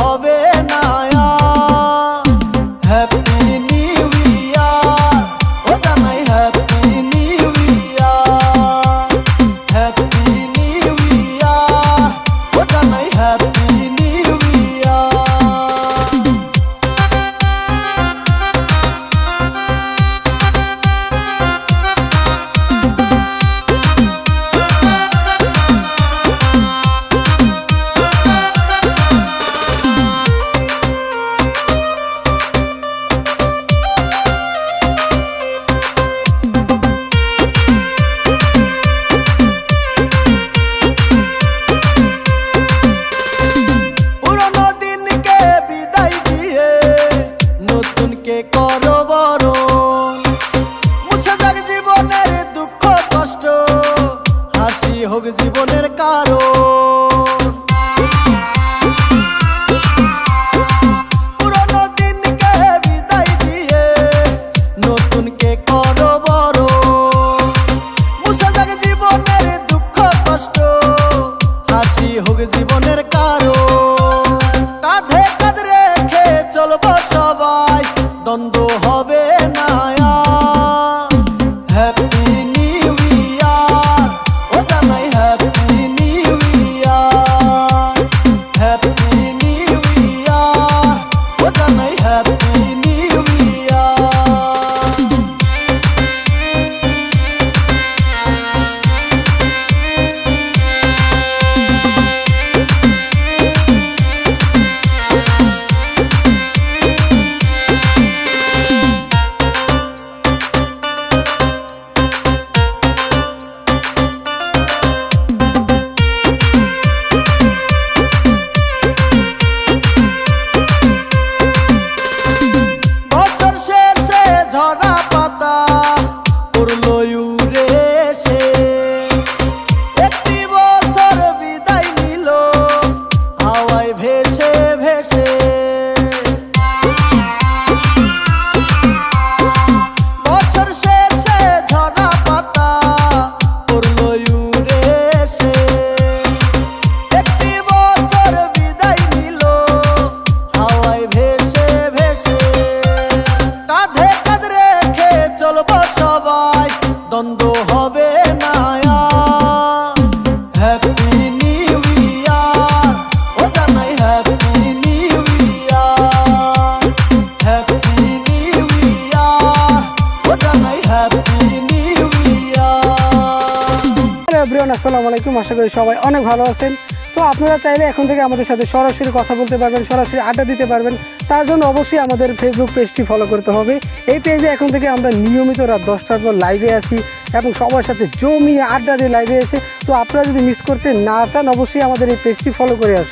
হবে না happy new year ও জানাই happy new year happy new year ও জানাই হ্যাপি নিউ ইয়ার করো বরণ মুছে যাক জীবনের দুঃখ কষ্ট হাসি হোক জীবনের কারণ পুরনো দিনকে বিদায় দিয়ে নতুনকে করো বরণ মুছে যাক জীবনের দুঃখ কষ্ট হাসি হোক জীবনের কারণ কাঁধে কাঁধ রেখে চলবো সবাই দ্বন্দ্ব হবে না হ্যাপি নিউ ইয়ার ও জানাই happy new year happy new year ও জানাই হ্যাপি নিউ ইয়ার ঝরা পাতা পড়লো উড়ে এসে একটি বছর বিদায় নিল হাওয়ায় ভেসে ভেসে বছর শেষে ঝরা পাতা পড়লো উড়ে এসে একটি বছর বিদায় নিল হাওয়ায় ভেসে ভেসে কাঁধে চলবো সবাই দ্বন্দ্ব হবে না হ্যাপি নিউ ইয়ার ও জানাই happy new year happy new year ও জানাই হ্যাপি নিউ ইয়ার। এভরিওয়ান আসসালামু আলাইকুম, আশা করি সবাই অনেক ভালো আছেন। তো আপনারা চাইলে এখন থেকে আমাদের সাথে সরাসরি কথা বলতে পারবেন, সরাসরি আড্ডা দিতে পারবেন। তার জন্য অবশ্যই আমাদের ফেসবুক পেজটি ফলো করতে হবে। এই পেজে এখন থেকে আমরা নিয়মিত রাত 10টার পর লাইভে আসি এবং সবার সাথে জমিয়ে আড্ডা দিয়ে লাইভে এসে। তো আপনারা যদি মিস করতে না চান অবশ্যই আমাদের এই পেজটি ফলো করে আসুন।